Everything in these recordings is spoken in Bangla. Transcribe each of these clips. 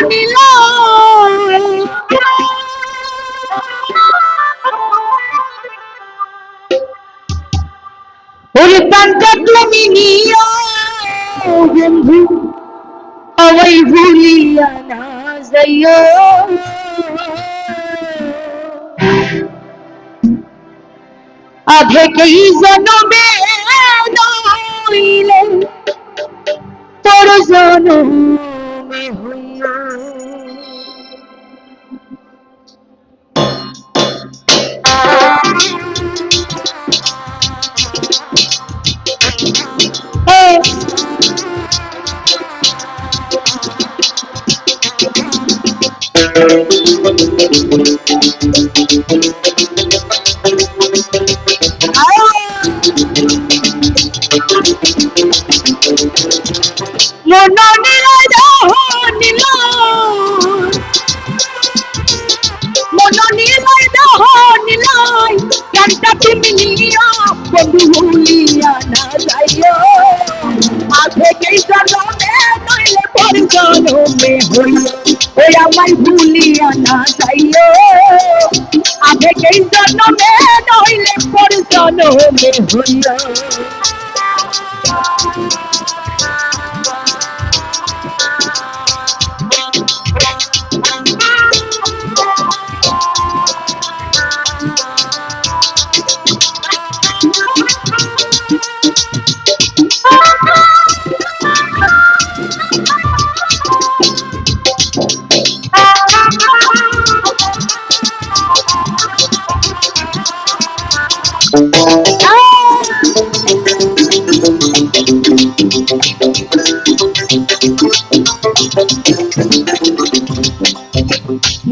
নীল ওরে প্রাণটা তুমি নিও বন্ধু আমায় ভুলিয়া না যাইও আধেকেই জনমে নইলে তোর জনমে হইয়া তুমি নিয়া বন্ধু ভুলিয়া না যাইও আধেকেই জনমে নইলে পর জনমে হইও ওই আমায় ভুলিয়া না যাইও আধেকেই জনমে নইলে পর জনমে হইও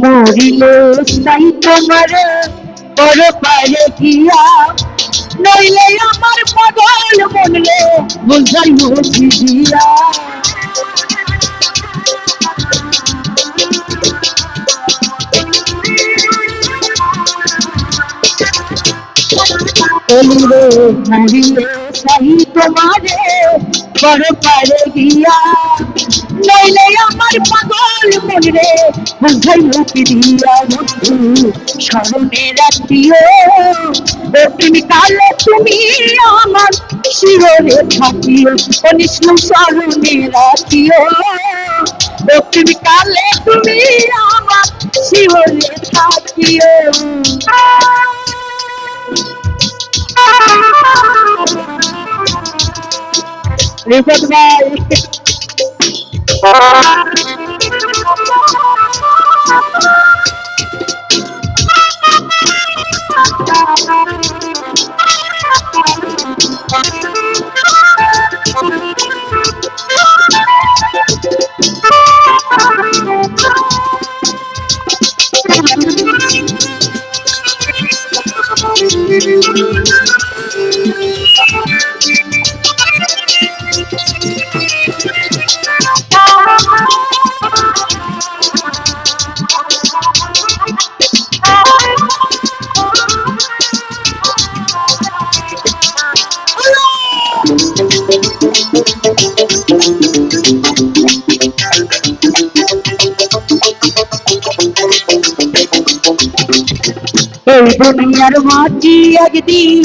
মরিলে সাই তোমার পর পারে গিয়া নইলে আমার পাগল মনলে বুঝাই বুঝি দিয়া বলিলে মরিলে সাই তোমারে পর পারে গিয়া নইলে আমার পাগল মনরে বুঝাই মুখি দিয়া বন্ধু স্মরণে রাখিও ও তুমি কালে তুমি আমার শিররে থাকিও ও নিষ্ণু স্মরণে রাখিও ও তুমি কালে তুমি আমার শিররে থাকিও রিপোর্ট ভাই এই দুনিয়ার মাটি একদিন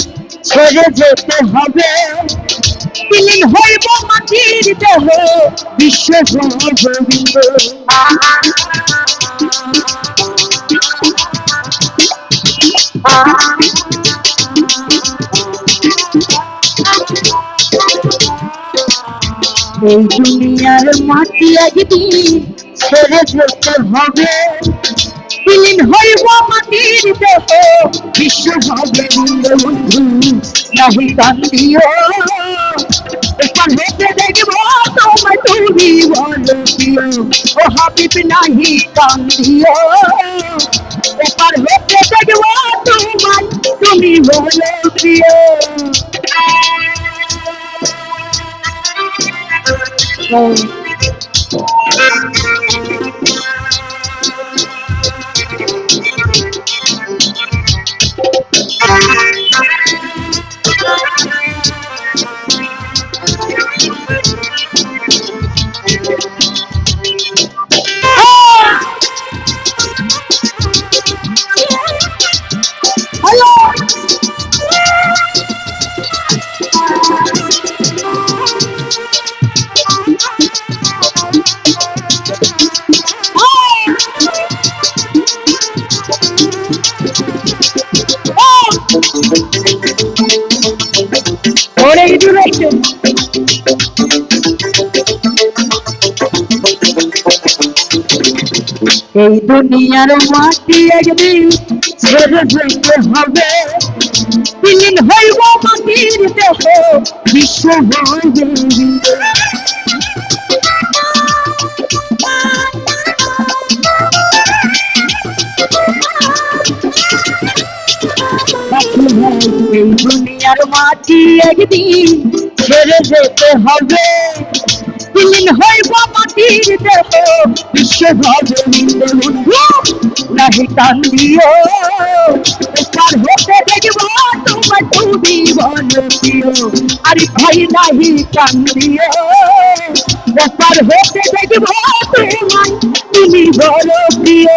ছেড়ে যেতে হবে বিলীন হইব মাটির দেহ বিশ্ব গোবিন্দ এই দুনিয়ার মাটি একদিন ছেড়ে যেতে হবে বিলীন হইব মাটির দেহ বিশ্ব হবে বন্ধু নাহি কান্দিও এবার হেঁটে দেখব তোমায় তুমি বলো প্রিয় ও হাবিব নাহি কান্দিও এবার হেঁটে দেখব তোমায় তুমি বলো প্রিয় এই দুনিয়ার মাটি একদিন ছেড়ে যেতে হবে, বিলীন হইব মাটির দেহ বিশ্ব হইবে। এই দুনিয়ার মাটি একদিন ছেড়ে যেতে হবে, বিলীন হইব মাটির দেহ বিশ্ব হবে। বন্ধু নাহি কান্দিও, পার হতে দেখব তোমার তুমি বলো প্রিয়। আরে ভাই নাহি কান্দিও, পার হতে দেখব তোমার তুমি বলো প্রিয়।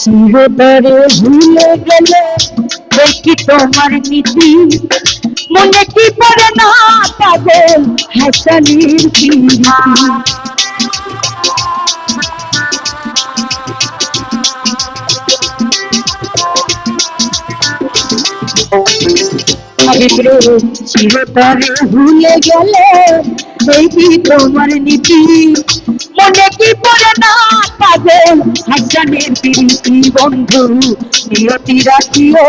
চিরতরে ভুলে গেলে দেখি তোমার নীতি, মনে কি পড়ে না পাগল হাসানির প্রীতি। চিরতরে ভুলে গেলে দেখি তোমার নীতি, মনে কি পড়ে না পাগল হাসানের প্রীতি। বন্ধু নিয়তি রাখিও,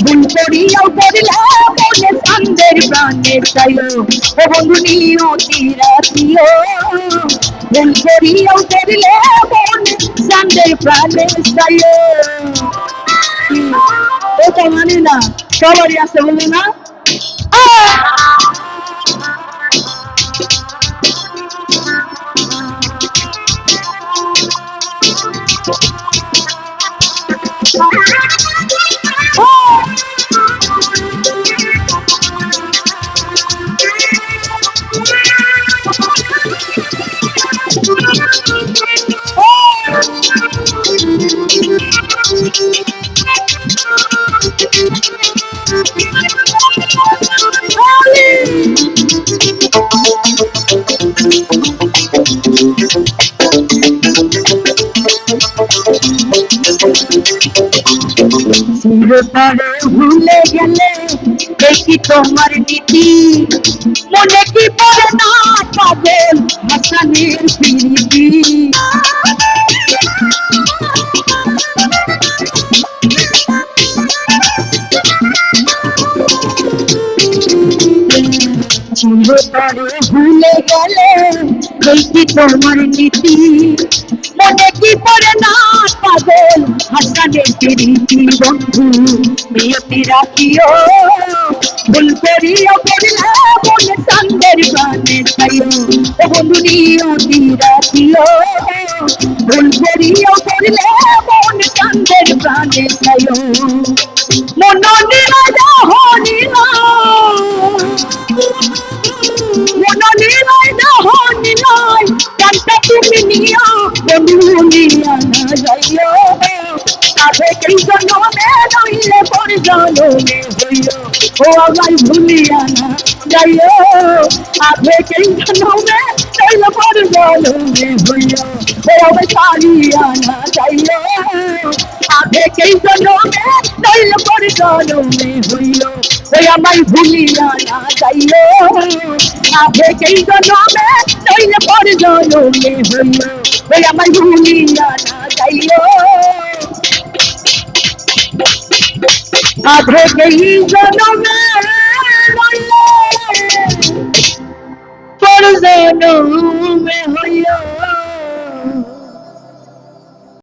ভুল করিয়াও করলে মনে চান্দের প্রাণে চাইও। ও বন্ধু নিয়তি রাখিও, ভুল করিয়াও করলে মনে চান্দের প্রাণে চাইও। ওটা মানে না, সবারই আছে বলে না। চিরতরে ভুলে গেলে দেখি তোমার নীতি, মনে কি পড়ে না পাগল হাসানের প্রীতি। চিরতরে ভুলে গেলে দেখি তোমার নীতি, মনে কি পড়ে না পাগল হাসানের প্রীতি। বন্ধু নিয়তি রাখিও, ভুল করিও করলে মনে চান্দের প্রাণে চাইও। ও বন্ধু নিয়তি রাখিও, ভুল করিও করলে মনে চান্দের প্রাণে চাইও। মন নিরা হনিলা, মন নিরায় হনিলাই কান্তা তুমি নিয়া বন্ধু নিয়া না যাইও। আবে কেই জন্মে নইলে পর জন্মে হইও, ও আমায় ভুলিয়া না যাইও। আবে কেই জন্মে নইলে পর জন্মে হইও, ও আমায় ছাড়িয়া না যাইও। আবে কেই জন্মে নইলে পর জন্মে হইও, ওই আমায় ভুলিয়া না যাইও। আবে কেই জন্মে নইলে পর জন্মে হইও, ওই আমায় ভুলিয়া না যাইও। আবে কেই জন্মে নইলে পর জন্মে